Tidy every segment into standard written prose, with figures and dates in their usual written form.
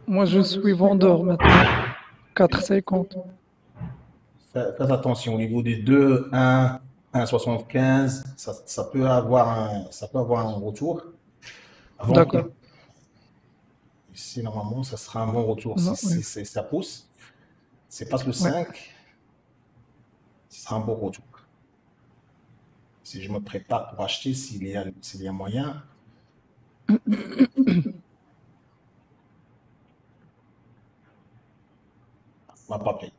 Moi, je suis vendeur maintenant. 4,50. Faites attention au niveau des 2, 1, 1,75, ça peut avoir un retour. Avant qu'il, D'accord. ici, normalement, ça sera un bon retour. Non, oui. Si ça pousse, c'est passe le Ouais. 5, ce sera un bon retour. Si je me prépare pour acheter, s'il y a moyen, on va pas payer.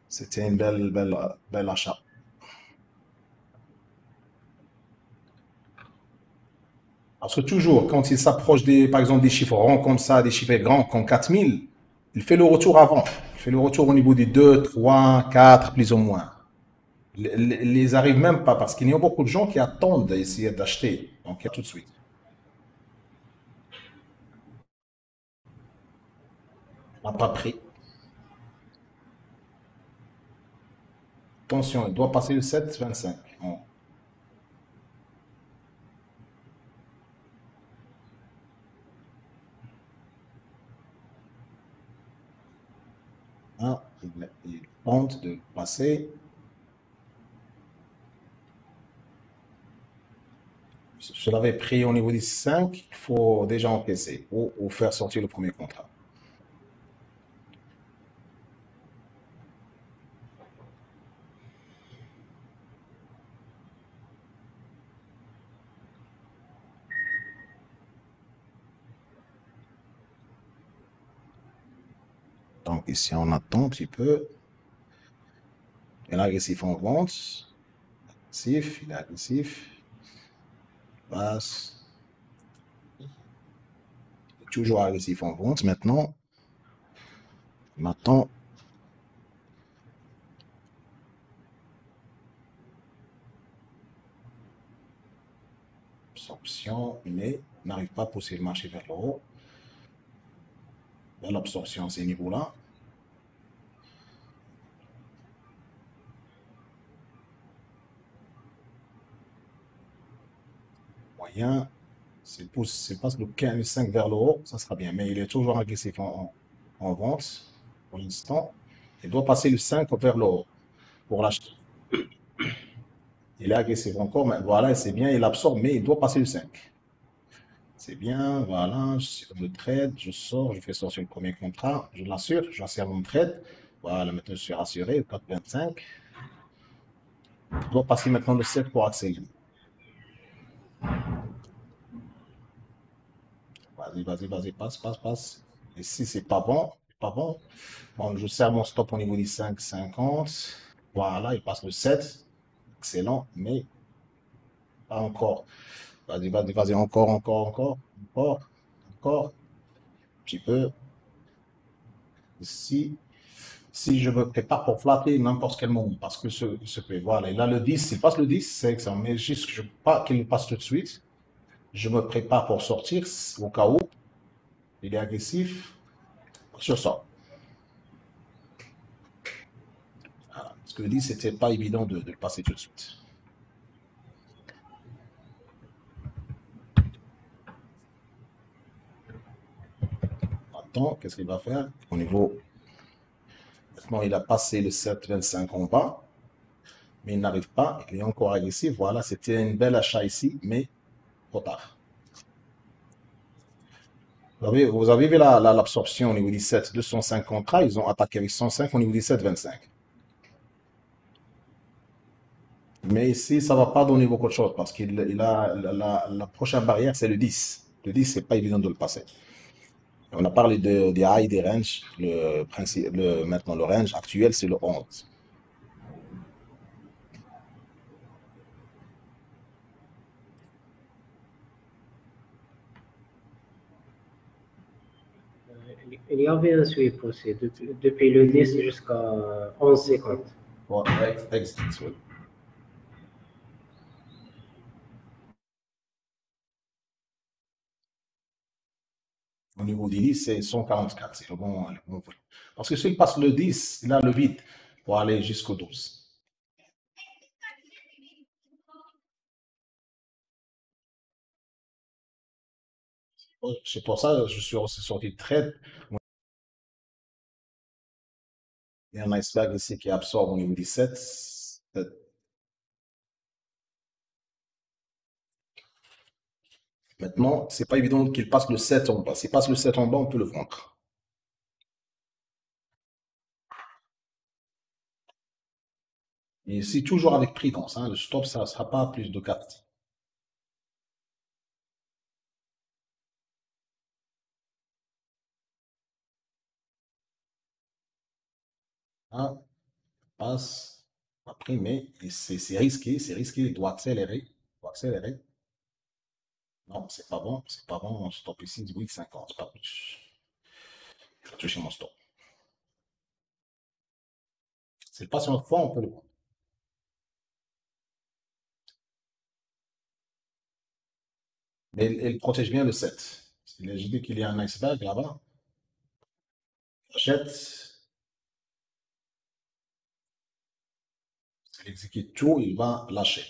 C'était une belle achat. Parce que toujours, quand il s'approche par exemple, des chiffres ronds comme ça, des chiffres grands comme 4000, il fait le retour avant. Il fait le retour au niveau des 2, 3, 4, plus ou moins. Ils les arrivent même pas parce qu'il y a beaucoup de gens qui attendent d'essayer d'acheter. Donc, il y a tout de suite. On n'a pas pris. Attention, il doit passer le 7,25. Bon. Hein, il tente de passer. Je l'avais pris au niveau des 5. Il faut déjà encaisser ou faire sortir le premier contrat. Donc ici, on attend un petit peu. Il est agressif en vente. Agressif, il est agressif. Passe. Toujours agressif en vente maintenant. Maintenant, absorption, mais n'arrive pas à pousser le marché vers le haut. L'absorption à ces niveaux-là. Moyen, s'il pousse, s'il passe le 15, 5 vers le haut, ça sera bien. Mais il est toujours agressif en vente pour l'instant. Il doit passer le 5 vers le haut pour l'acheter. Il est agressif encore, mais voilà, c'est bien, il absorbe, mais il doit passer le 5. C'est bien, voilà, je suis le trade, je sors, je fais sortir le premier contrat, je l'assure, j'assure mon trade. Voilà, maintenant je suis rassuré, 4,25. Il doit passer maintenant le 7 pour accélérer. Vas-y, passe. Et si c'est pas bon, pas bon, bon, je serre mon stop au niveau des 5,50. Voilà, il passe le 7. Excellent, mais pas encore. Vas-y, encore. Un petit peu. Si, si je me prépare pour flatter n'importe quel moment, parce que voilà, et là le 10, s'il passe le 10, c'est excellent, mais juste que je ne veux pas qu'il passe tout de suite. Je me prépare pour sortir au cas où il est agressif. Je sors. Voilà. Parce que le 10, c'était pas évident de le passer tout de suite. Attends, qu'est-ce qu'il va faire au niveau. Maintenant, il a passé le 7,25 en bas, mais il n'arrive pas. Il est encore agressif. Voilà, c'était une belle achat ici, mais trop tard. Vous avez vu l'absorption au niveau 17, 205 contrats, ils ont attaqué avec 105 au niveau 17,25. Mais ici, ça ne va pas donner beaucoup de choses parce qu'il a la prochaine barrière, c'est le 10. Le 10, c'est pas évident de le passer. On a parlé des high, des ranges. Maintenant, le range actuel, c'est le 11. Il y avait un sweep aussi, depuis le 10 jusqu'à 11,50. Ouais, exact, oui. Au niveau du 10, c'est 144. C'est le bon volume. Parce que s'il passe le 10, il a le vide pour aller jusqu'au 12. C'est pour ça que je suis aussi sorti de trade. Il y a un iceberg ici qui absorbe au niveau 17. Maintenant, c'est pas évident qu'il passe le 7 en bas. S'il passe le 7 en bas, on peut le vendre. Et ici, toujours avec prudence, hein. Le stop, ça ne sera pas plus de 4. Hein, passe. Après, mais c'est risqué, c'est risqué. Il doit accélérer. Il doit accélérer. Non, c'est pas bon. C'est pas bon. Mon stop ici, 18,50, pas plus. Je vais toucher mon stop. C'est pas sur une fois, on peut le prendre. Mais elle protège bien le 7. J'ai dit qu'il y a un iceberg là-bas. Jette, il exécute tout, il va lâcher.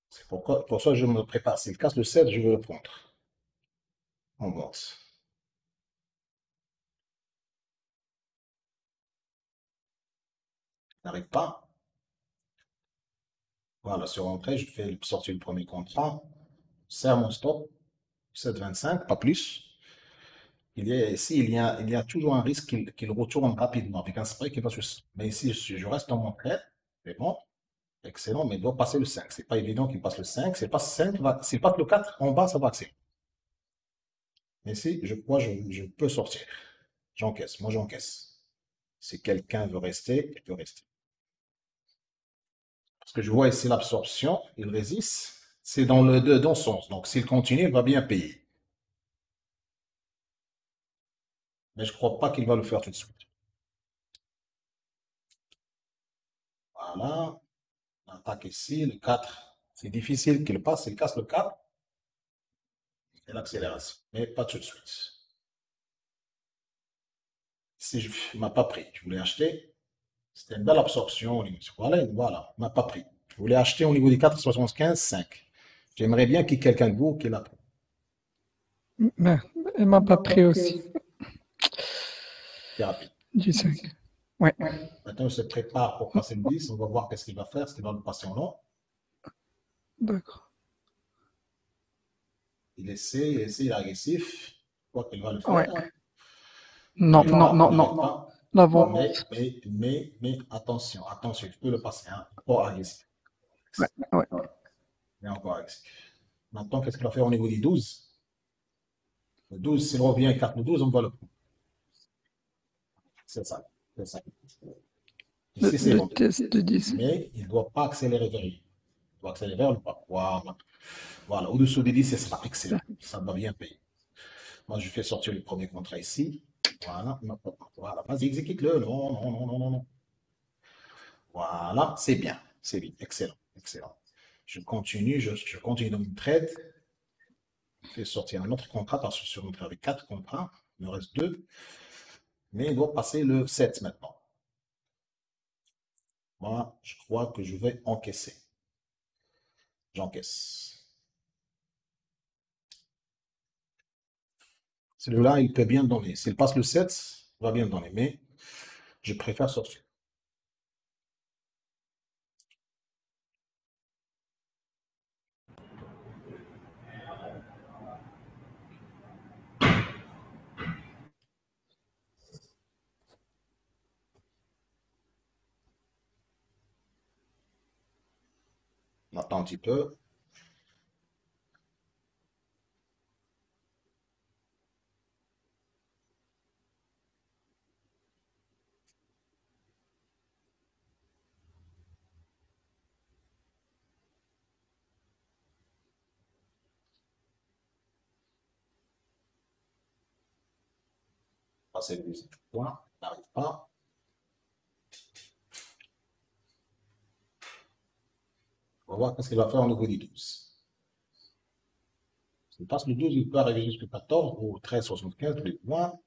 C'est pour ça que je me prépare. S'il casse le 7, je vais le prendre. On boxe. N'arrive pas. Voilà, sur entrée, je fais sortir le premier contrat. Serre mon stop. 7,25, pas plus. Ici, il y a toujours un risque qu'il retourne rapidement avec un spray qui va se. Mais ici, je reste dans mon trade. C'est bon. Excellent, mais il doit passer le 5. C'est pas évident qu'il passe le 5. S'il passe 5, s'il passe le 4, en bas, ça va accélérer. Mais ici, je crois que je peux sortir. J'encaisse. Moi, j'encaisse. Si quelqu'un veut rester, il peut rester. Parce que je vois ici l'absorption, il résiste. C'est dans le dans ce sens. Donc, s'il continue, il va bien payer. Mais je ne crois pas qu'il va le faire tout de suite. Voilà. On attaque ici, le 4. C'est difficile qu'il passe. Il casse le 4. Et l'accélération. Mais pas tout de suite. Si je ne m'a pas pris, je voulais acheter. C'était une belle absorption au niveau. Voilà, voilà, m'a pas pris. Je voulais acheter au niveau des 4,75, 5. J'aimerais bien qu'il y ait quelqu'un de vous qui l'a pris. Mais elle m'a pas pris aussi. C'est rapide. Du 5. Ouais. Maintenant, il se prépare pour passer le 10. On va voir qu'est-ce qu'il va faire. Est-ce qu'il va le passer en long? D'accord. Il essaie, il est agressif. Je crois qu'il va le faire. Ouais. Non, Il non, non, n'arrête non. pas. L'avant. Mais attention, attention, tu peux le passer. Hein. Pas agressif. Ouais, ouais. Mais encore agressif. Maintenant, qu'est-ce qu'il va faire au niveau des 12? Le 12, s'il revient à 4 le 12, on va le prendre. C'est ça. C'est ça. Ici, c'est bon. Le test de 10. Mais il ne doit pas accélérer vers lui. Il doit accélérer vers le bas. Voilà. Voilà. Au-dessous des 10, ce sera excellent. Ça va bien payer. Moi, je fais sortir le premier contrat ici. Voilà. Voilà. Vas-y, exécute-le. Non, non, non, non, non, non. Voilà. C'est bien. C'est bien. Excellent. Excellent. Je continue. Je continue dans mon trade. Je fais sortir un autre contrat parce que je suis rentré avec 4 contrats. Il me reste 2. Mais il doit passer le 7 maintenant. Moi, je crois que je vais encaisser. J'encaisse. Celui-là, il peut bien donner. S'il passe le 7, il va bien donner. Mais je préfère sortir. On attend un petit peu. Passer le deuxième point. N'arrive pas. On va voir ce qu'il va faire au niveau du 12. S'il passe le 12, il peut arriver jusqu'au 14 ou 13,75 tous les points.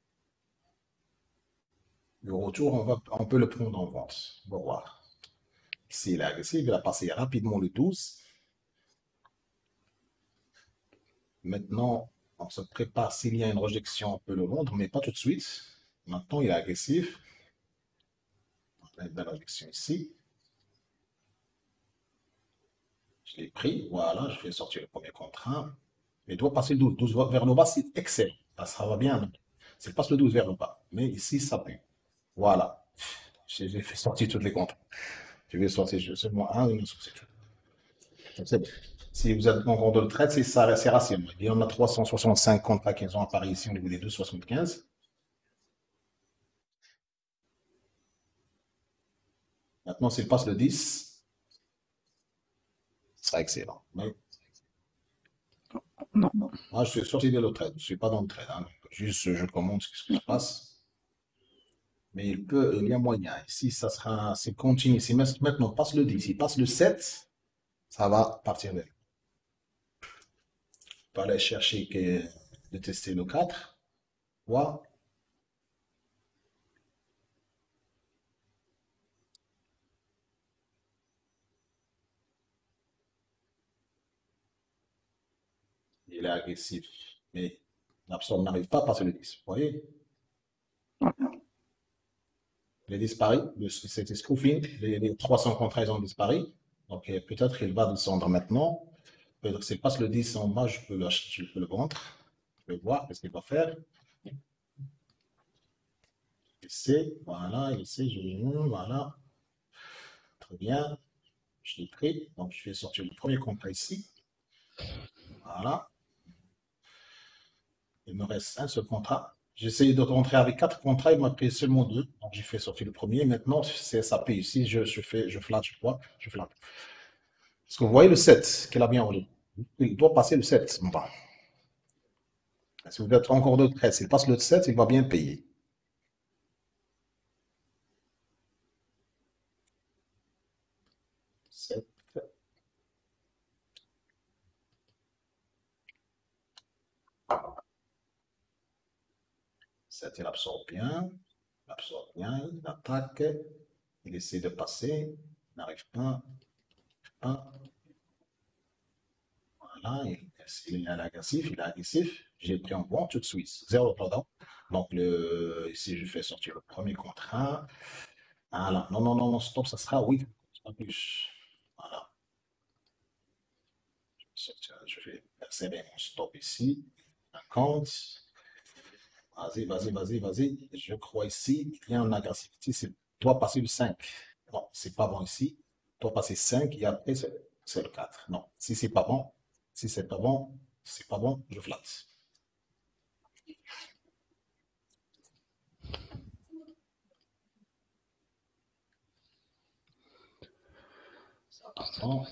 Le retour, on peut le prendre en vente. On va voir. S'il est agressif, il va passer rapidement le 12. Maintenant, on se prépare. S'il y a une rejection, on peut le vendre, mais pas tout de suite. Maintenant, il est agressif. On va mettre la rejection ici. Je l'ai pris. Voilà, je fais sortir le premier contrat. Il doit passer le 12. 12 vers le bas, c'est excellent. Ça va bien. C'est passe le 12 vers le bas. Mais ici, ça pue. Voilà. J'ai fait sortir toutes les contrats. Je vais sortir seulement un, une c'est tout. C'est bon. Si vous êtes en compte de traite, c'est ça, c'est rationnel. Il y en a 365 contrats qui sont à Paris ici au niveau des 2,75. Maintenant, s'il passe le 10, ce sera excellent. Mais Non. moi, je suis sorti de le trade. Je ne suis pas dans le trade. Hein. Juste, je commande ce qui se passe. Mais il y a moyen. Ici, ça sera, c'est continu. Si maintenant passe le 10, il passe le 7, ça va partir vers. On va aller chercher de tester le 4. Voilà. Il est agressif. Mais l'absorbe n'arrive pas à passer le 10. Vous voyez? Il a disparu. C'était spoofing. Les 300 contrats, ils ont disparu. Donc, peut-être qu'il va descendre maintenant. Peut-être s'il passe le 10 en bas, je peux le vendre. Je vais voir qu'est-ce qu'il va faire. Ici, voilà, ici, voilà. Très bien. Je l'ai pris. Donc, je vais sortir le premier contrat ici. Voilà. Il me reste un seul contrat. J'ai essayé de rentrer avec 4 contrats, il m'a pris seulement 2. Donc, j'ai fait sortir le premier. Maintenant, c'est SAP ici. Je flatte, je vois, je flatte. Parce que vous voyez le 7 qu'il a bien roulé. Il doit passer le 7. Bon. Si vous êtes encore de 13, s'il passe le 7, il va bien payer. 7. 7, il absorbe bien. Il absorbe bien. Il attaque. Il essaie de passer. Il n'arrive pas. Voilà. Il est agressif. Il est agressif. J'ai pris en vente tout de suite. 0 pardon. Donc, ici, je fais sortir le premier contrat. Voilà. Non, non, non, non, stop, ça sera oui. Pas plus. Voilà. Je vais insérer mon stop ici. 50. Vas-y, vas-y, vas-y, vas-y. Je crois ici, il y a une agressivité. C'est doit passer le 5. Non, c'est pas bon ici. Doit passer 5 et après, c'est le 4. Non, si c'est pas bon, si c'est pas bon, c'est pas bon, je flatte. Ça passe bon.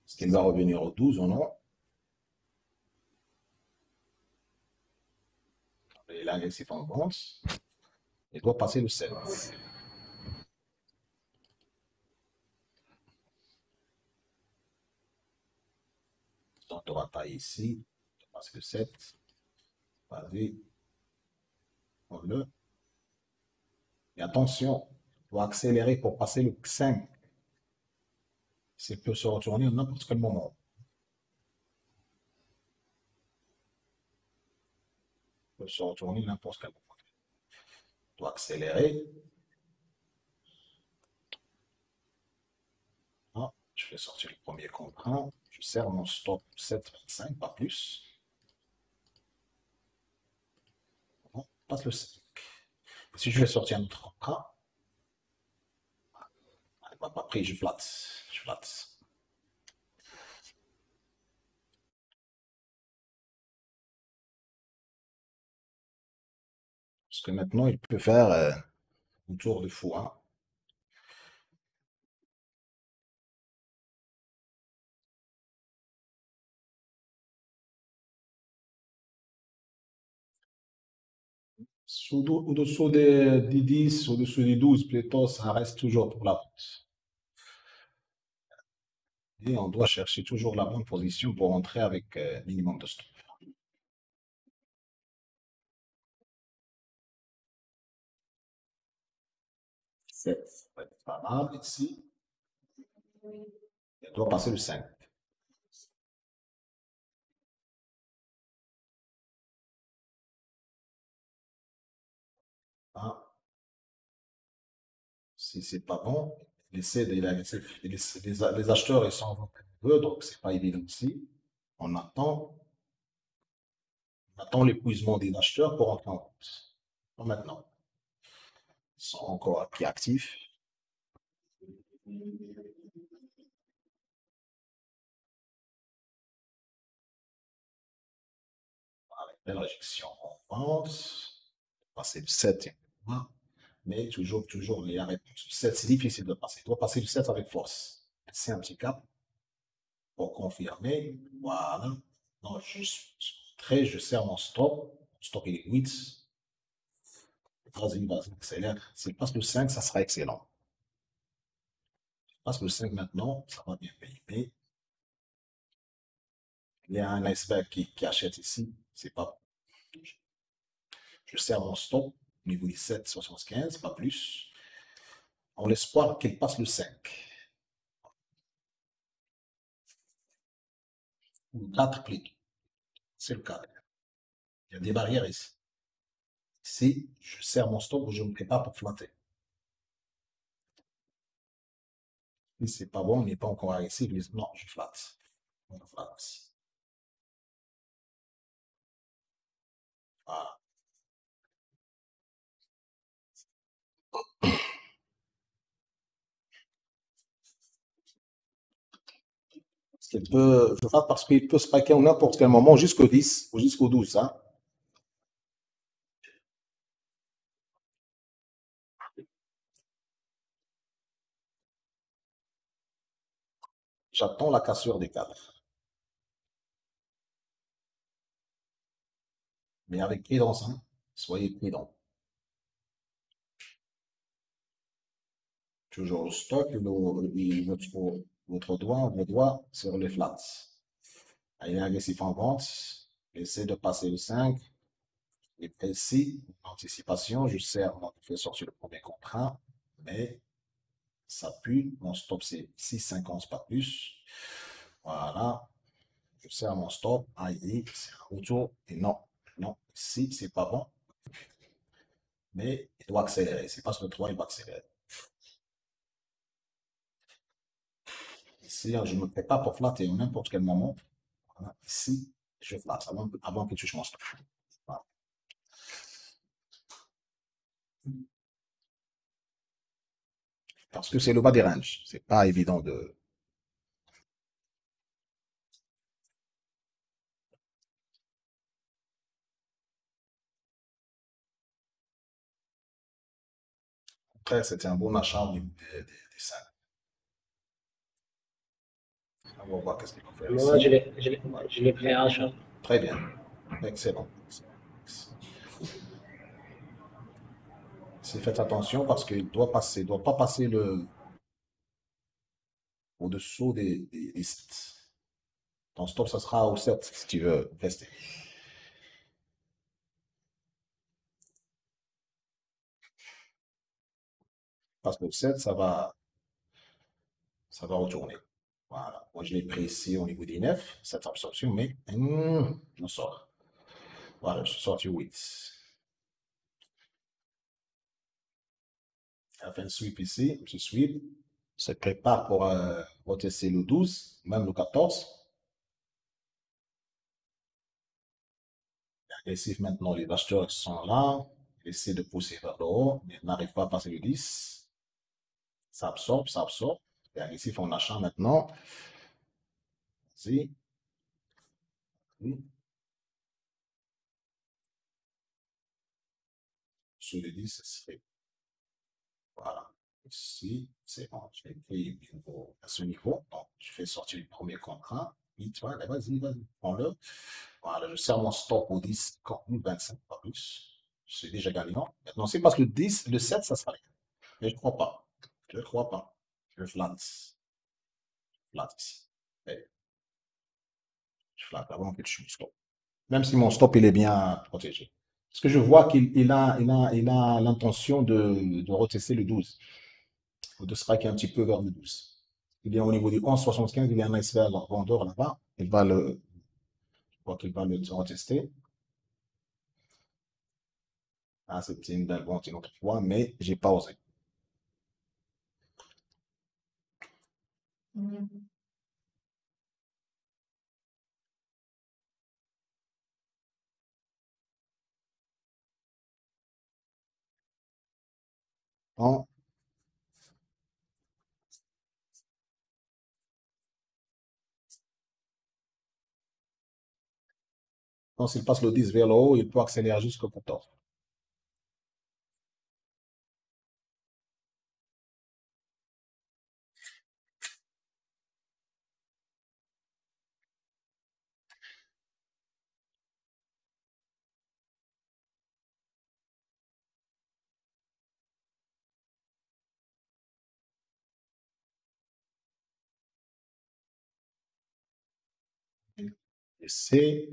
Est-ce qu'il va revenir au 12 ou non? Il est agressif en vente. Il doit passer le 7. Donc, on va tailler ici. Il doit passer le 7. Vas-y. On-le. Et attention, il doit accélérer pour passer le 5. Il peut se retourner à n'importe quel moment. Il peut se retourner à n'importe quel moment. Il doit accélérer. Ah, je fais sortir le premier contrat. Je serre mon stop 7,25, pas plus. Bon, passe le 5. Si je vais sortir un autre contrat, il m'a pas pris, je flatte. Je flatte. Parce que maintenant, il peut faire un tour de fou. Hein. Au-dessous des 10, au-dessous des 12, plutôt, ça reste toujours pour la vente. Et on doit chercher toujours la bonne position pour entrer avec minimum de stop. 7, c'est pas mal ici. Elle doit passer le 5. Ah, si c'est pas bon, les acheteurs ils sont peu, donc c'est pas évident ici. On attend l'épuisement des acheteurs pour entrer en vente. Donc maintenant, ils sont encore qui actifs. Belle réjection en vente. Passer le 7, mais toujours les arrêts. Le 7, c'est difficile de passer. Il doit passer le 7 avec force. C'est un petit cap pour confirmer. Voilà. Non, je serre mon stop. Mon stop, il est 8. Vas-y, accélère. S'il passe le 5, ça sera excellent. S'il passe le 5 maintenant, ça va bien payer. Mais il y a un iceberg qui achète ici. C'est pas. Je serre mon stop au niveau 17,75, pas plus. En l'espoir qu'il passe le 5. Ou 4 plutôt. C'est le cas. Il y a des barrières ici. Ici, je serre mon stop ou je me prépare pour flatter. Si c'est pas bon, il n'est pas encore agressif, je dis non, je flatte. On flatte ici. Voilà. Je flatte parce qu'il peut spiker à n'importe quel moment jusqu'au 10 ou jusqu'au 12. Hein. J'attends la cassure des cadres. Mais avec prudence, hein. Soyez prudents. Toujours le stock, votre doigt sur les flats. Il est agressif en vente. Essaie de passer le 5. Et précis, anticipation, je serre, je fais sortir le premier contrat, mais ça pue. Mon stop, c'est 6,50, pas plus. Voilà. Je serre mon stop. Aïe, c'est un retour. Et non, non, ici, c'est pas bon. Mais il doit accélérer. C'est parce que le 3, il va accélérer. Ici, je ne me prépare pas pour flatter à n'importe quel moment. Voilà. Ici, je flatte avant que tu touches mon stop. Voilà. Parce que c'est le bas des ranges. C'est pas évident de. Après, c'était un bon achat au niveau des 5. On va voir qu'est-ce qu'il va faire Moi, ici. je l'ai pris à achat. Très bien. Excellent. Si faites attention parce qu'il doit passer, doit pas passer au-dessous des 7. Ton stop, ça sera au 7 si tu veux rester. Parce que le 7, ça va retourner. Voilà. Moi, je l'ai pris ici au niveau des 9, cette absorption, mais je sors. Voilà, je suis sorti 8. On fait un sweep ici, je sweep, se prépare pour retester le 12, même le 14. Agressif maintenant, les acheteurs sont là, essaient de pousser vers le haut, mais n'arrivent pas à passer le 10. Ça absorbe, ça absorbe. Et agressif en achat maintenant. Ici, oui. Sous le 10, ce serait. Voilà. Ici, c'est bon. J'ai pris à ce niveau. Donc, je fais sortir le premier contrat. Vite, voilà, vas-y, prends-le. Voilà, je serre mon stop au 10, 25, pas plus. Je suis déjà gagnant. Maintenant, c'est parce que le 10, le 7, ça sera rien. Mais je ne crois pas. Je ne crois pas. Je flatte. Flatte ici. Et je flatte avant que je stop. Même si mon stop, il est bien protégé. Parce que je vois qu'il a l'intention de retester le 12, ou de striker un petit peu vers le 12. Il est au niveau du 11,75, il y a un iceberg vendeur là-bas. Je crois qu'il va le retester. Ah, c'était une belle vente une autre fois, mais j'ai pas osé. Non, quand il passe le 10 vers le haut, il peut accélérer jusqu'au 14. Et c'est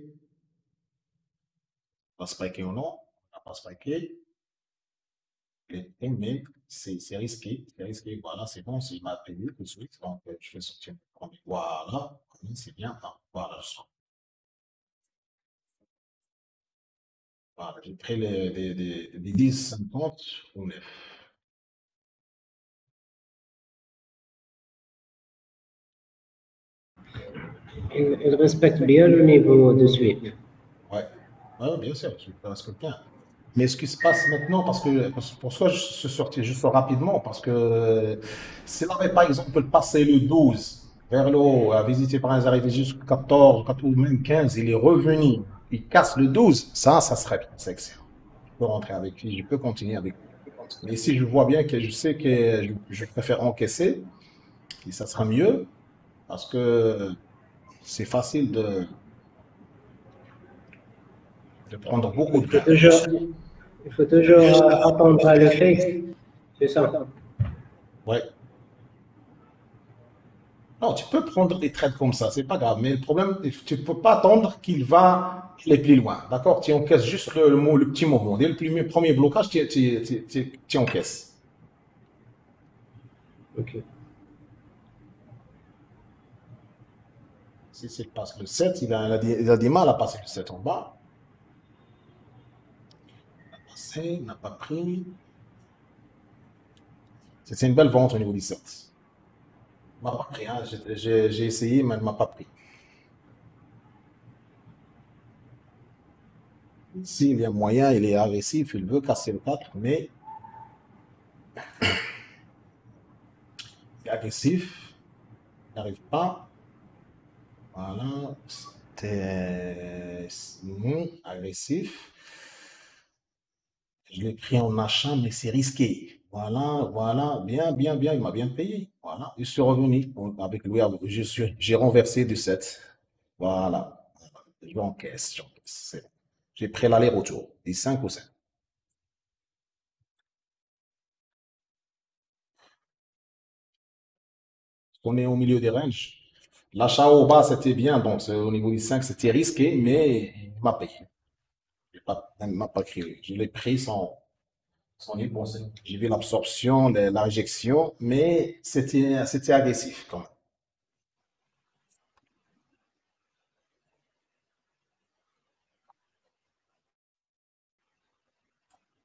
pas spiké ou non, on n'a pas spiké. Mais c'est risqué, c'est risqué. Voilà, c'est bon, il m'a payé tout de suite. Donc, je vais sortir le premier. Voilà, c'est bien. Ah, voilà, voilà, j'ai pris les 10, 50 ou 9. Il respecte bien le niveau de sweep. Ouais. Ouais, bien sûr, je respecte bien. Mais ce qui se passe maintenant, pour ça, je suis sorti juste rapidement, parce que s'il avait par exemple passé le 12 vers le haut, à visiter par exemple, arrivé jusqu'au 14, 14 ou même 15, il est revenu, il casse le 12, ça serait bien, c'est excellent. Je peux rentrer avec lui, je peux continuer avec lui. Mais si je vois bien que je sais que je préfère encaisser, et ça sera mieux, parce que c'est facile de prendre beaucoup Il de faut gains. toujours, il faut toujours attendre à le face. C'est ça. Ouais. Non, tu peux prendre des trades comme ça, c'est pas grave. Mais le problème, tu ne peux pas attendre qu'il va aller plus loin. D'accord? Tu encaisses juste le petit mouvement. Dès le premier blocage, tu encaisses. Ok. Si il passe le 7, il a du mal à passer le 7 en bas. Il a passé, il n'a pas pris. C'est une belle vente au niveau du 7. Il m'a pas pris, hein. J'ai essayé, mais il ne m'a pas pris. Ici, il y a moyen, il est agressif, il veut casser le 4, mais il est agressif, il n'arrive pas. Voilà, c'était agressif. Je l'ai pris en achat, mais c'est risqué. Voilà, voilà, bien, bien, bien, il m'a bien payé. Voilà, je suis revenu avec lui, j'ai renversé du 7. Voilà, j'encaisse. C'est bon. J'ai pris l'aller-retour, des 5 ou 7. On est au milieu des ranges. L'achat au bas, c'était bien, donc au niveau des 5, c'était risqué, mais il m'a payé. Il m'a pas crié. Je l'ai pris sans y penser. J'ai vu l'absorption, la réjection, mais c'était agressif quand même.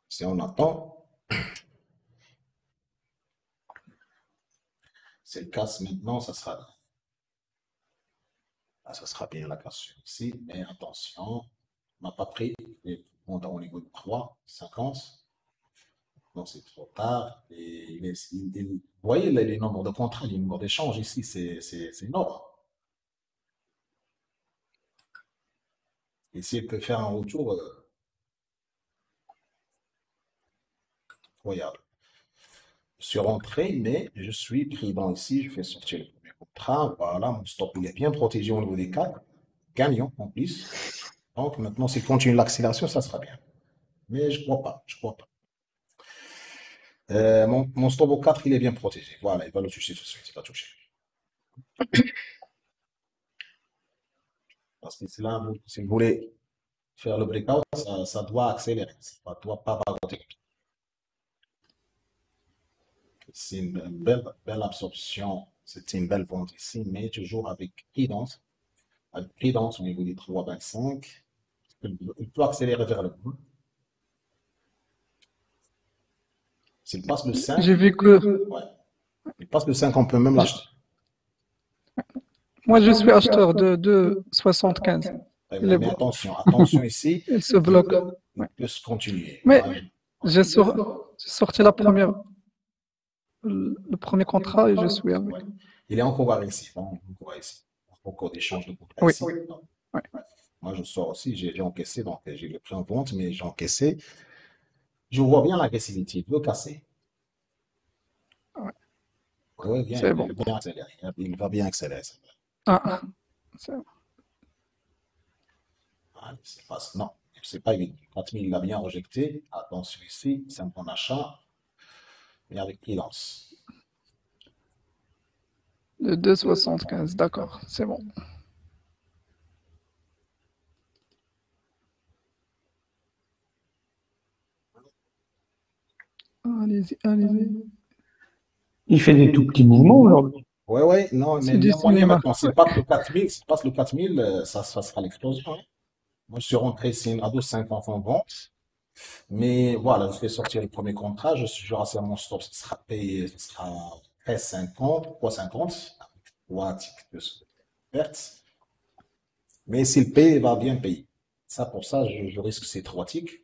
Si on attend, c'est le casse maintenant, ça sera bien la cassure ici, mais attention, on n'a pas pris, on est au niveau de 3, 50, donc c'est trop tard. Vous voyez les nombres de contrats, les nombres d'échanges ici, c'est énorme. Ici, il peut faire un retour incroyable. Je suis rentré, mais je suis pris dans ici, je fais sortir le premier contrat, voilà, mon stop il est bien protégé au niveau des 4, gagnant en plus. Donc maintenant, s'il continue l'accélération, ça sera bien. Mais je crois pas, je crois pas. Mon stop au 4, il est bien protégé. Voilà, il va le toucher tout de suite, il va toucher. Parce que si là, si vous voulez faire le breakout, ça doit accélérer. Ça ne doit pas raconter. C'est une belle absorption. C'est une belle vente ici, mais toujours avec prudence. Avec prudence au niveau du 3,25. Il peut accélérer vers le bas. S'il passe le 5, J'ai vu que ouais. Il passe le 5, on peut même l'acheter. moi, je suis acheteur de 75. Mais attention, attention ici. Il se bloque. Il peut se continuer. Mais Ouais. j'ai sorti le premier contrat et je suis avec. Ouais. Il est encore agressif. Hein, encore ici. Encore d'échanges de contrats Oui. ici. Oui. Moi, je sors aussi, j'ai encaissé, donc j'ai le prix en vente, mais j'ai encaissé. Je vois bien l'agressivité. Il veut casser. Ouais. Oui, bien, C'est bon. il va bien accélérer. Il va bien accélérer. Ah, c'est bon. Ah, non, c'est pas évident. 4000, il l'a bien rejeté. Attention ici, c'est un bon achat, mais avec prudence. De 2,75, d'accord, c'est bon. Allez-y, allez-y. Il fait des tout petits mouvements aujourd'hui. Oui, non, mais C'est du néanmoins, cinéma. maintenant, s'il passe le 4000, s'il passe le 4000, ça sera l'explosion. Hein. Moi, je suis rentré ici à 12,50 en vente. Mais voilà, je fais sortir le premier contrat, je rassure mon stop, ce sera payé, ce sera 13,50, 3,50, 3 tickets de perte. Mais s'il paye, il va bien payer. Ça, pour ça, je risque ces 3 tickets.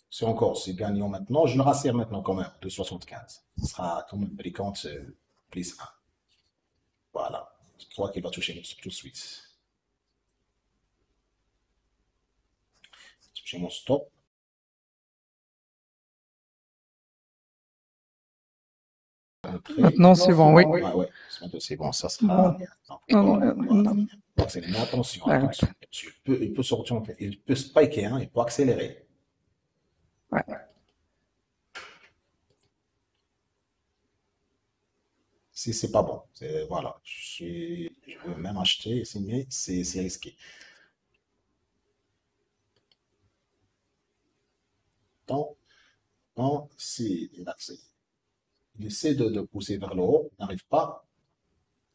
C'est gagnant maintenant. Je le rassure maintenant quand même, de 75. Ce sera comme une bricante plus 1. Voilà. Je crois qu'il va toucher tout de suite. Toucher mon stop. Maintenant, c'est bon, oui. Ouais, c'est bon, ça sera bien. Non. Mais attention, attention. Il peut sortir, il peut spiker, hein, il peut accélérer. Ouais. Si c'est pas bon, voilà, je veux même acheter, mais c'est risqué. Donc, si il essaie de pousser vers le haut, il n'arrive pas,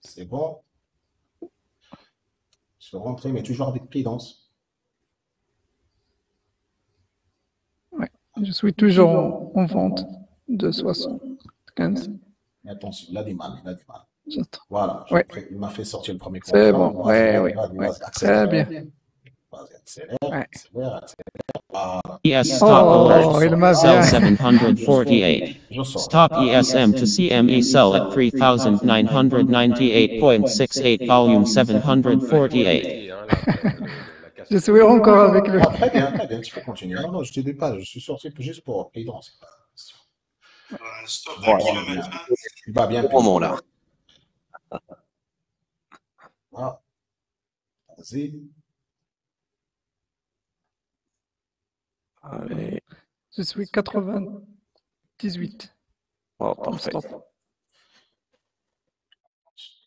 c'est bon. Se rentrer, mais toujours avec prudence. Ouais. Je suis toujours en vente de 75. Mais attention, il a du mal. J'attends. Voilà, Ouais. il m'a fait sortir le premier contrat. C'est bon, ouais. Très bien. Vas-y, accélère. ES stop Oh, il alert. m'a Sell bien. 748. Je sors. Stop ESM to CME sell at 3998.68 volume 748. Je suis encore avec lui. Très bien, tu peux continuer. Non, je te dis pas, je suis sorti juste pour prudence. Il va bien Au moment là. Voilà. Vas-y. Allez. Je suis 98. Oh, Comme parfait. stop.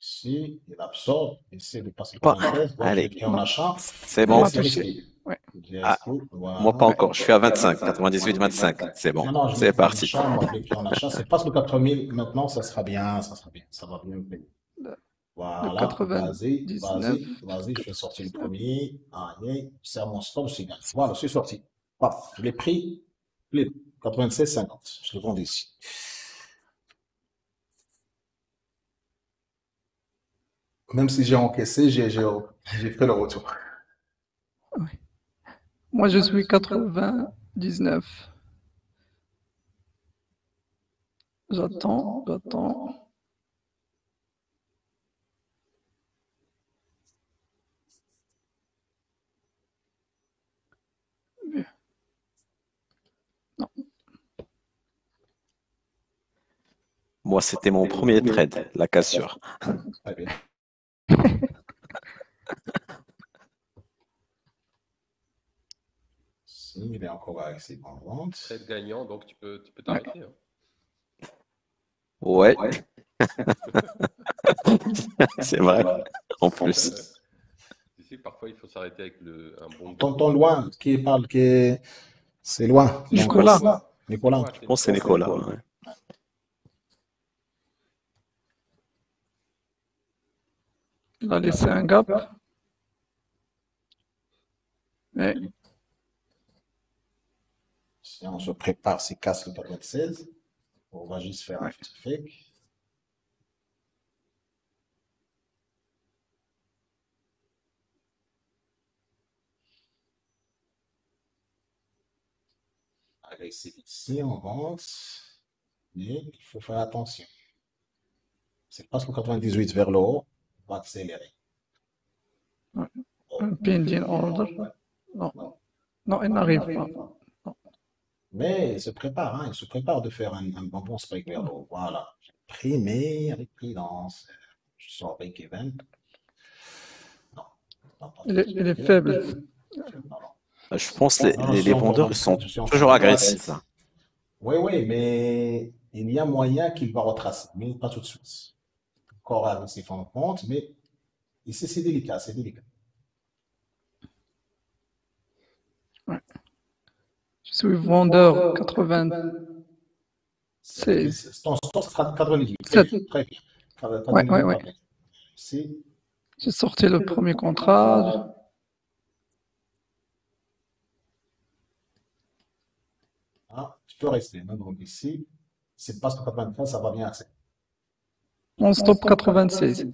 Ici, il absorbe, il essaie de passer Pas. le 13. Allez. Et en achat. C'est bon. C'est touché. Ouais. Ah, Voilà. moi pas encore. Je suis à 25, 98, 25. C'est bon. Non, je C'est l'ai pris en parti. achat, moi, je l'ai pris en achat. C'est pas le 4000 maintenant, ça sera bien. Ça va bien payer. Voilà, vas-y, 99. je vais sortir le premier. Allez, c'est à mon stop, je gagne. Voilà, je suis sorti. Paf, je l'ai pris, 96,50. Je le vends ici. Même si j'ai encaissé, j'ai fait le retour. Oui. Moi, je suis 99. J'attends. Non. Moi, c'était mon premier trade, la cassure. Très bien. Si, il est encore agressif en vente. Trade gagnant, donc tu peux t'arrêter. Hein. Ouais. C'est vrai. En plus. sais que parfois il faut s'arrêter avec un bon. Tonton loin, qui parle, c'est loin. Nicolas. Nicolas. Je pense que c'est Nicolas. Ouais. Il a laissé un gap. Mais Si on se prépare, c'est casse le 96. On va juste faire un petit fake. Agressif ici, on avance. Mais il faut faire attention. C'est parce que 98 vers le haut, on va accélérer. un pending order. Non, non, il n'arrive pas. Mais il se prépare, hein, il se prépare de faire un bon spike vers le haut. Voilà. J'ai pris, mais avec prudence. Je sors break even. Non. Il est faible. Je pense que les vendeurs ils sont toujours agressifs. Là. Oui, mais il y a moyen qu'il va retracer, mais pas tout de suite. Encore agressif en compte, mais ici c'est délicat, c'est délicat. Ouais. Je suis vendeur 96. Ton stop sera 98. Très bien. Ouais. J'ai sorti le premier contrat. Ah, tu peux rester. Donc ici, c'est parce que 93, ça va bien accès. On stop 96.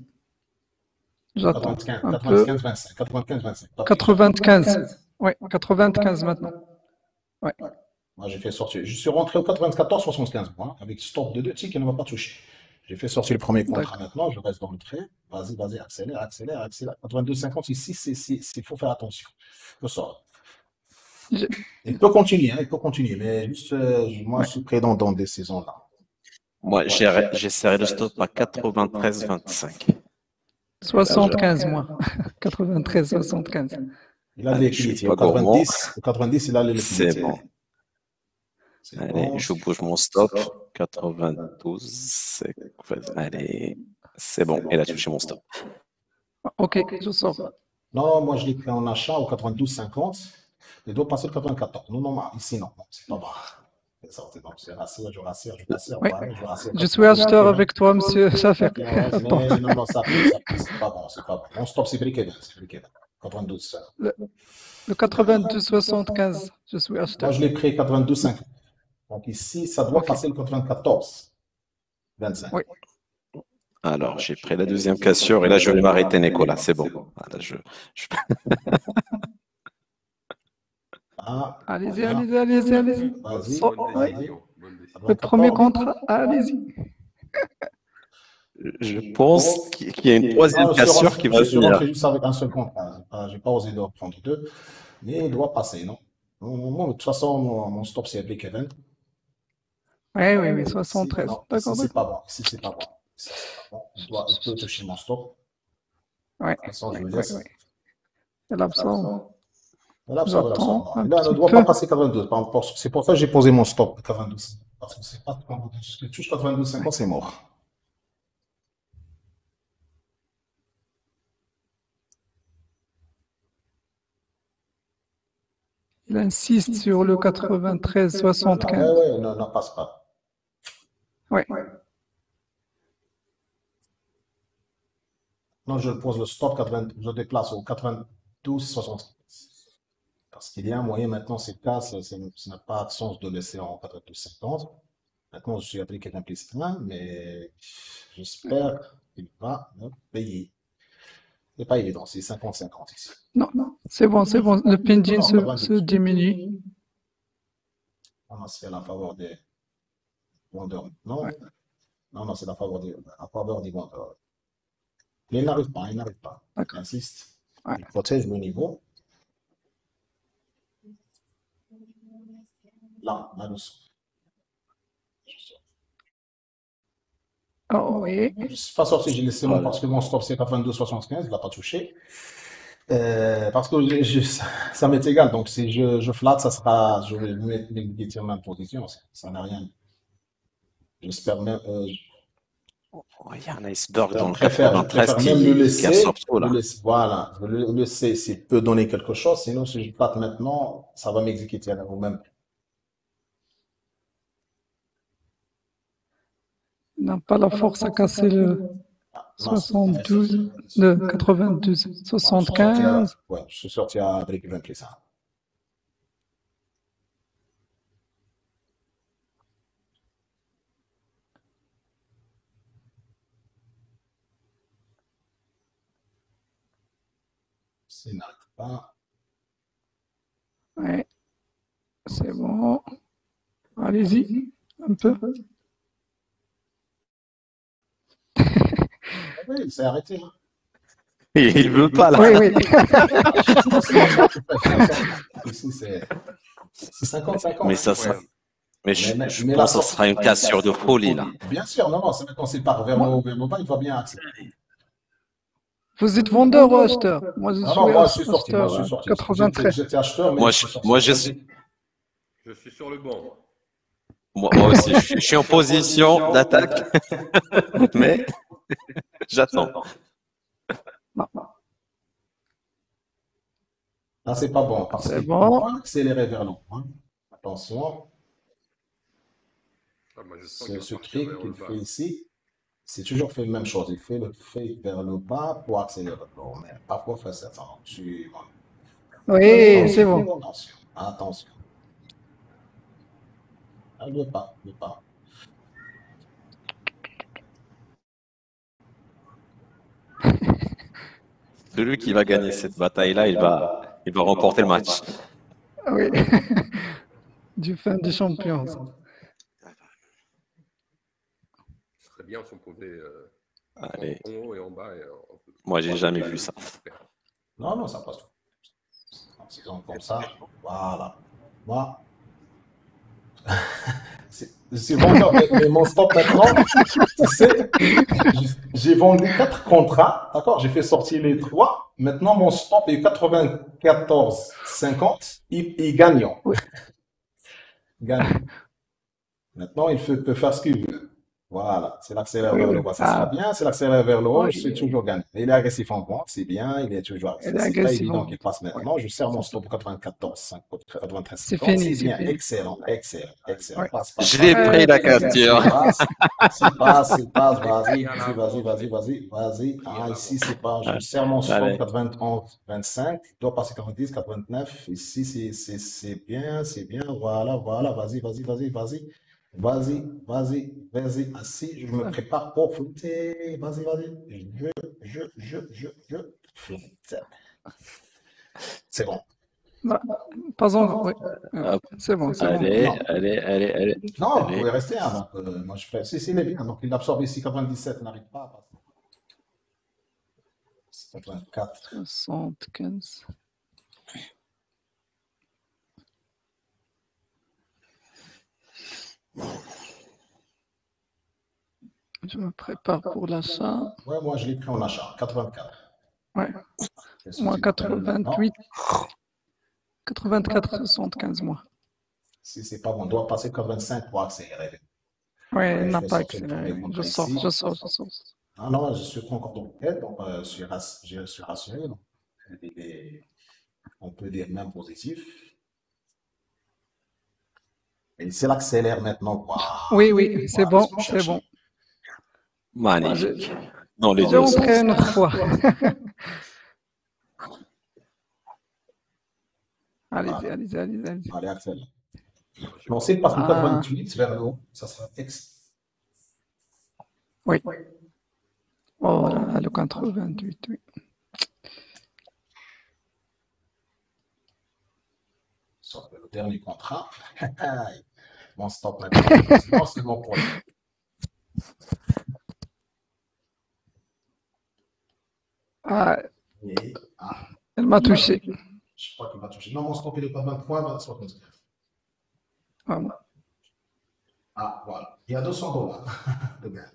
J'attends 95, 25. 95, 25. 95. Oui, 95 maintenant. Ouais. Moi, j'ai fait sortir. Je suis rentré au 94, 75 mois, avec stop de 2 ticks qui ne va pas toucher. J'ai fait sortir le premier contrat maintenant, je reste dans le trait. Vas-y, accélère. 92, 50, ici, il faut faire attention. Je sors. Il peut continuer, mais juste, moi, je suis présent dans des saisons-là. Moi, j'ai serré le stop à 93, 25. 75 mois. 93, 75. Il a l'équilibre. Au 90, il a l'équilibre. C'est bon. Allez, je bouge mon stop. 92. Allez, c'est bon. Il a touché mon stop. Ok, je sors. Non, moi, je l'ai pris en achat au 92, 50. Il doit passer le 94. Non, ici, non, c'est pas bon. Je rassure. Je suis acheteur avec toi, monsieur Chafer. Non, ça c'est pas bon. Mon stop, c'est break-even. 92. Le 92, 75, je suis acheteur. Moi, je l'ai pris 92, 50. Donc ici, ça doit passer le 94, 25. Oui. Alors, j'ai pris la deuxième cassure et là, je vais m'arrêter, Nicolas. C'est bon. Voilà, Allez-y. Vas-y. Le premier contrat, allez-y. Je pense qu'il y a une troisième cassure qui va venir. Je suis rentré juste avec un seul contrat. Je n'ai pas osé de prendre deux, mais il doit passer, non? Moi, de toute façon, mon stop, c'est break-even. Oui, 73. D'accord. C'est pas bon. Ici, c'est pas bon. Il peut toucher mon stop. Oui. C'est l'absent. Là, il ne doit pas passer 92. C'est pour ça que j'ai posé mon stop 92. Parce que c'est pas 92. Si touche 92, 50, c'est mort. Il insiste sur le 93, 75. Oui, non, passe pas. Oui. Non, je pose le stop, je déplace au 92, 75. Parce qu'il y a un moyen maintenant, c'est casse, ça n'a pas de sens de laisser en 92, 50. Maintenant, je suis appliqué implicite 1, mais j'espère qu'il va me payer. C'est pas évident, c'est 50-50 ici. Non, c'est bon. Le pending se diminue. Non, c'est à la faveur des vendeurs. Non, c'est à la faveur des vendeurs. Mais il n'arrive pas. Il insiste. Il protège le niveau. Là, dessous. Oh oui. Je ne suis pas sorti, j'ai laissé parce que mon stop c'est 82,75, il ne l'a pas touché. Parce que ça m'est égal, donc si je flatte, je vais mettre les en même position, ça n'a rien. J'espère même, Oh, il y a un iceberg dans Je le préfère 93 même le qui laisser. absorbe tout là. Voilà, le laisser s'il peut donner quelque chose. Sinon, si je plate maintenant, ça va m'exécuter à vous-même. Il n'a pas la force à casser le Non, 72, le 92, 75. Ouais, je suis sorti à Drake Bentley, ça. Ça n'arrive pas. Ouais, c'est bon. Allez-y, un peu. Oui, il s'est arrêté. Hein. Il veut pas là. Oui, oui. Ici, c'est 50-50. Mais ça sera. Mais je Mais pense que la ça sera une cassure de folie là. Bien sûr, non, c'est quand c'est par vers le haut, vers le bas, il va bien accélérer. Vous êtes vendeur ou acheteur? Moi, Non, non, moi, je suis sorti. acheteur. Moi, je suis sorti. 93. J'étais acheteur, mais Moi, je suis sorti. moi, Je suis sur le banc. moi aussi, je suis en position d'attaque, mais j'attends. Non. Là, c'est pas bon. Parce C'est qu'il bon. faut pas accélérer vers le haut. Hein. Attention. Ah, moi, je sens Ce qu'il va partir trick vers qu'il le bas. fait ici, c'est toujours fait la même chose. Il fait le fait vers le bas pour accélérer le haut. Mais parfois, il fait ça. Oui, c'est bon. Attention. Attention. Ah, le pas. Le pas. Celui qui va gagner cette bataille-là, il va remporter le match. Oui. Du fin des champions. Ce serait bien si on pouvait Allez. en haut et en bas. Moi, j'ai jamais vu ça. Non, non, ça passe tout. C'est comme ça. Voilà. Moi, c'est vendeur, mais mon stop maintenant, tu sais, j'ai vendu 4 contrats, d'accord? J'ai fait sortir les 3. Maintenant, mon stop est 94,50 et gagnant. Oui. Gagnant. Maintenant, peut faire ce qu'il veut. Voilà, c'est l'accélérateur Oui, vers oui. le bas, ça sera bien. C'est l'accélérateur vers le haut, Oui. je suis toujours gagnant. Il est agressif en vente, c'est bien. Il est toujours Il est agressif. C'est pas agressif évident en qu'il vente. passe maintenant. Je serre mon stop 93,50. C'est fini, C'est bien. c'est fini. Excellent, excellent, excellent. Ouais. Passe. Je l'ai pris la cassure. Passe. Vas-y. Ah, ici, c'est pas. Je serre mon stop Allez. 91,25. Il doit passer 90, 89. Ici, c'est bien, c'est bien. Voilà. Vas-y. Vas-y. Assis, je me prépare pour flotter. Vas-y. Je flotte. C'est bon. Bah, pas encore. Oui. Hop. C'est bon, c'est bon. Allez, Non. allez. Non, vous Allez. pouvez rester. Hein, donc, moi, je fais. Si, il est bien. Donc, il absorbe ici 97, il n'arrive pas à passer. 84. 75. Je me prépare pour l'achat. Ouais, moi, je l'ai pris en achat. 84. Ouais. C'est Moi, ce qu'il appelle, 88. 84, 75 mois. Si c'est pas bon, on doit passer 85 pour accélérer. Ouais, Ouais, il je n'a vais pas sortir le accéléré. premier Je sors. Ah non, je suis encore dans le tête, donc je suis rassuré. Donc, on peut dire même positif. Et c'est l'accélère maintenant. Waouh. Oui, c'est bon, Voilà, c'est bon. Magnifique. Dans les J'ai deux sens. entré une autre fois. Allez-y. Allez, accélère. Non, c'est parce que 88 vers le haut, ça sera excellent. Oui. Oh là, le 88, oui. Sauf que le dernier contrat, mon stop maintenant, sinon c'est bon pour lui. Ah, Et, elle m'a touché. je crois qu'il va toucher. Non, mon stop, il n'est pas 23, 69. Voilà. Ah, voilà. Il y a $200 de gain.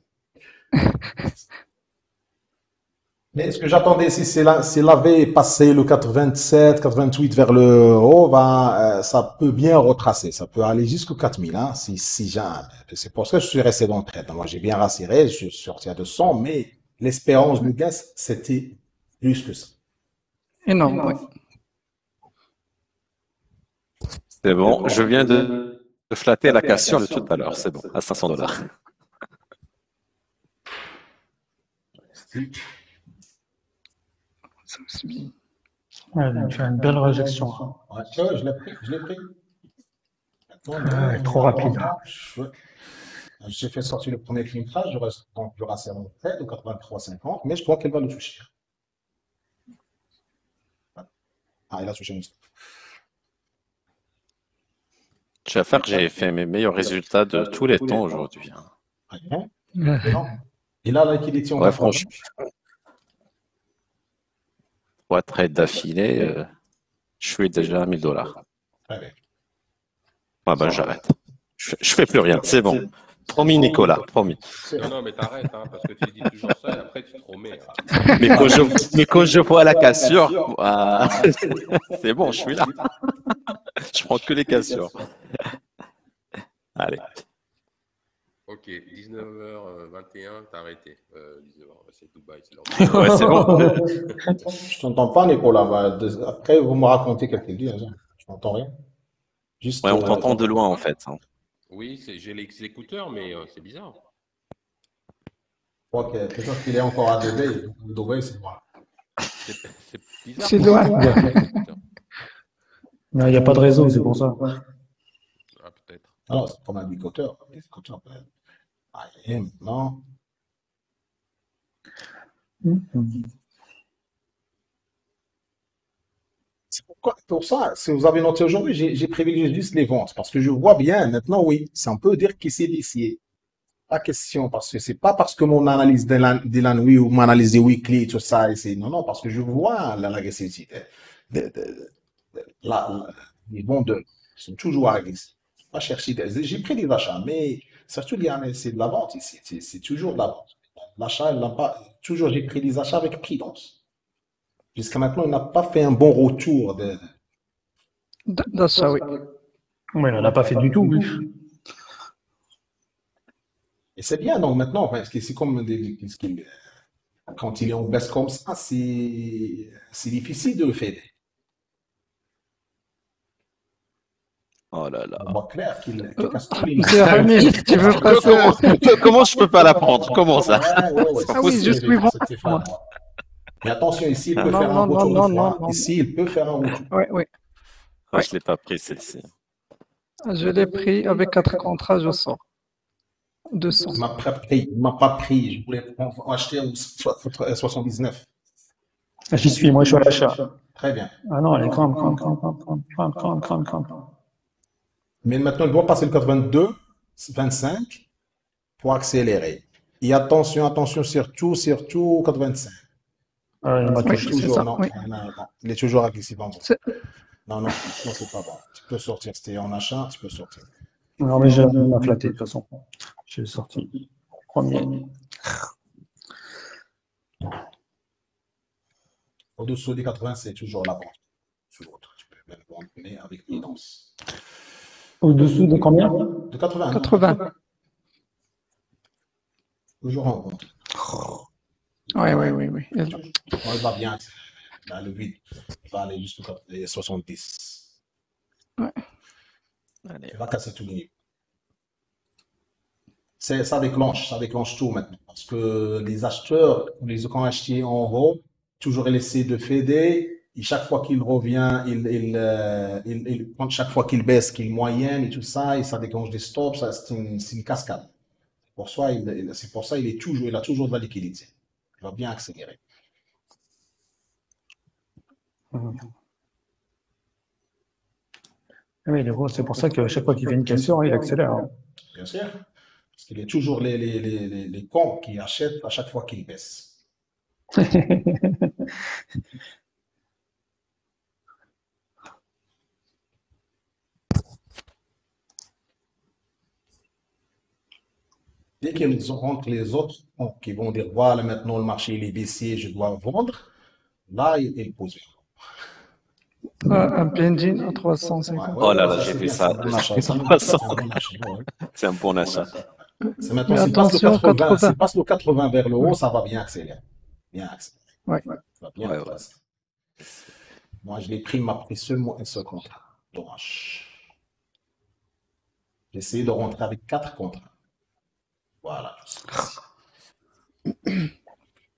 Mais ce que j'attendais, si s'il avait passé le 87, 88 vers le haut, ben, ça peut bien retracer. Ça peut aller jusqu'au 4000, hein, si jamais. C'est pour ça que je suis resté dans le trade. Moi, j'ai bien rassuré, je suis sorti à 200, mais l'espérance de gain, c'était plus que ça. Énorme, oui. C'est bon, je viens de flatter la cassure de tout à l'heure, c'est bon, à 500 $. Ça aussi bien. Ouais, tu as une belle réjection. Ouais, ouais, je l'ai pris, je l'ai pris. Maintenant, Ouais, trop rapide. J'ai fait sortir le premier clean crash, je reste donc plus rassuré en fait, au 83,50, mais je crois qu'elle va le toucher. Ah, il a touché une stop. Je vais faire que j'ai fait mes meilleurs résultats de tous les temps aujourd'hui, hein. Très bien. Non. Et là, la liquidité, on Ouais, va franchement. 3 trades d'affilée, je suis déjà à 1000 $. Très bien. Ah ben j'arrête. Je fais plus rien, c'est bon. Promis Nicolas, promis. Non, mais t'arrêtes, hein, parce que tu dis toujours ça et après tu te remets, hein. Mais quand je vois la cassure, ah, c'est bon, je suis là. Je prends que les cassures. Allez. Ok, 19h21, t'as arrêté. 19h, c'est Dubaï, c'est l'heure. Ouais, c'est bon. Je t'entends pas, Nicolas. Après, vous me racontez quelque chose. Hein. Je n'entends rien. Juste, Ouais, on t'entend de loin en fait, hein. Oui, j'ai les écouteurs, mais c'est bizarre. Je crois que peut-être qu'il est encore à Dubaï. Dubaï, c'est moi. C'est bizarre. C'est loin. Il n'y a pas de réseau, c'est pour ça. Ah, peut-être. Alors, c'est comme un bicoteur. Les écouteurs, ah, et maintenant. C'est pour ça, si vous avez noté aujourd'hui, j'ai privilégié juste les ventes. Parce que je vois bien, maintenant, oui, ça on peut dire qu'il s'est vicié. Pas question, parce que c'est pas parce que mon analyse de la nuit ou mon analyse des weekly, tout ça, et non, non, parce que je vois l'agressivité. Les vendeurs sont toujours agressifs. Pas chercher j'ai pris des achats, mais surtout, c'est de la vente ici. C'est toujours de la vente. L'achat, toujours, j'ai pris des achats avec prudence. Jusqu'à maintenant, on n'a pas fait un bon retour D'achat, oui. Oui, on n'a pas fait du tout. Oui. Et c'est bien, donc maintenant, parce que c'est comme quand il est en baisse comme ça, c'est difficile de le faire. Oh là là. On voit clair qu'il casse tous les Monsieur Rami, tu veux passer? Comment je peux pas la prendre? Comment ça? Ouais, Ah oui, je suis bon. mais attention, ici, il Non, peut non, faire un non, retour non, de non, fois. non. Ici, il peut faire un retour. Oui, oui. Ah, je l'ai pas pris celle-ci. Je l'ai pris avec 4 contrats, je sors. 200. Il m'a pas pris. Je voulais acheter au 79. J'y suis, moi je suis à l'achat. Très bien. Ah non, elle est grande. Mais maintenant, il doit passer le 82, 25 pour accélérer. Et attention, surtout 85. Il m'a Oui, touché. c'est Toujours, ça, non, oui. non, il est toujours agressif en bon. C'est- Non, c'est pas bon. Tu peux sortir. C'était en achat, tu peux sortir. Non, mais il m'a flatté de toute façon. J'ai sorti. Premier. Au-dessous des 80, c'est toujours la vente. Tu peux même vendre, mais avec prudence. Au-dessous de combien? De 80. 80. Toujours en vente. Oui, oui, oui, oui. On va bien. Là, le 8 va aller jusqu'au 70. Ouais. Allez. Il va casser tous les niveaux. Ça déclenche tout maintenant. Parce que les acheteurs, les ont achetés en haut, toujours laissé de fader. Et chaque fois qu'il revient, chaque fois qu'il baisse, qu'il moyenne et tout ça, et ça déclenche des stops, c'est une cascade. C'est pour ça il a toujours de la liquidité. Il va bien accélérer. Oui, c'est pour ça que chaque fois qu'il fait une cassure, il accélère. Bien sûr. Parce qu'il y a toujours les cons qui achètent à chaque fois qu'ils baissent. Dès qu'ils rentrent les autres, bon, qui vont dire, voilà, maintenant le marché il est baissé, je dois vendre, là, ils posent. Un pending à Ouais, 350. Oh là ouais, là, j'ai c'est fait bien, c'est ça. un bon achat. J'ai C'est fait un ça. bon achat. Ouais. C'est un bon achat. C'est Mais maintenant, s'il passe le attention, 80, 80. s'il passe le 80 vers le haut, Ouais. ça va bien accélérer. Bien accélérer. Ouais. Ça va bien Ouais, progresser. Moi, je l'ai pris, m'a pris seulement un seul contrat. Dommage. J'ai essayé de rentrer avec 4 contrats. Voilà.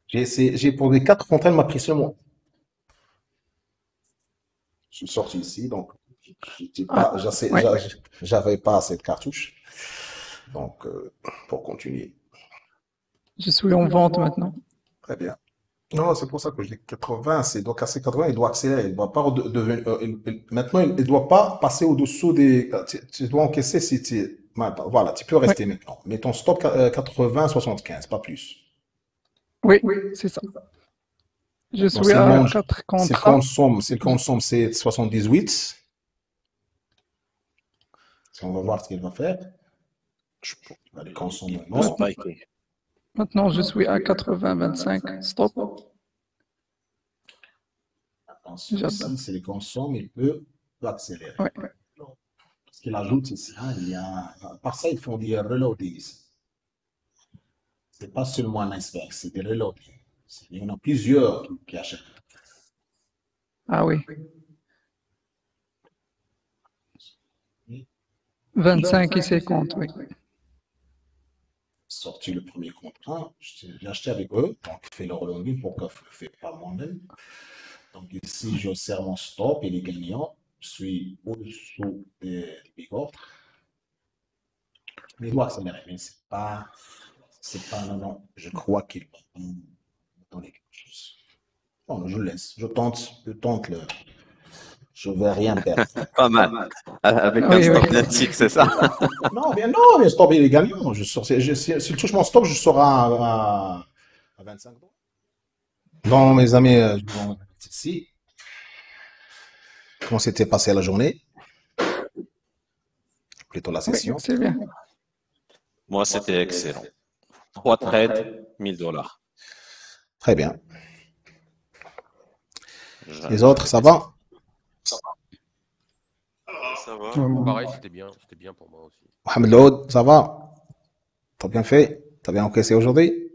J'ai posé 4 contrats, il m'a pris seulement. Je suis sorti ici, donc j'avais pas assez de cartouches. Donc, pour continuer. Je suis en vente maintenant. Très bien. Non, c'est pour ça que je dis 80, c'est donc à ces 80, il doit accélérer. Il doit pas devenir, maintenant, il ne doit pas passer au-dessous des. Tu dois encaisser si tu. Voilà, tu peux rester maintenant. Mais ton stop 80, 75, pas plus. Oui, c'est ça. Je Donc, suis à 4 contrats. c'est le consomme, c'est 78. On va voir ce qu'il va faire. Le consomme maintenant. Maintenant, je suis à 80-25. Stop. Attention, ici, c'est le consomme, il peut accélérer. Ouais. Ce qu'il ajoute ici, par ça, ils font des reloadings. C'est pas seulement un iceberg, c'est des reloadings. Il y en a plusieurs qui achètent. Ah oui. 25 et 50, oui. Sorti le premier contrat, j'ai acheté avec eux, donc je fais le reloading, pourquoi je ne le fais pas moi-même. Donc ici, je serre mon stop, il est gagnant. Je suis au-dessous des big orders. Mais il doit accélérer, mais c'est pas, non, je crois qu'il va donner quelque chose. Bon, je laisse, je tente je vais rien perdre. Pas mal. Avec un stop identique, c'est ça? Non, mais stop, il est gagnant. Si je touche mon stop, je sors à 25 $. Donc, mes amis, ici, comment s'était passé la journée? Plutôt la session. Oui, c'est bien. Moi, c'était excellent. 3 trades, $1000. Très bien. Les autres, ça va? Ça va. Pareil, c'était bien pour moi aussi. Mohamed Laoud, ça va? T'as bien fait? T'as bien encaissé aujourd'hui?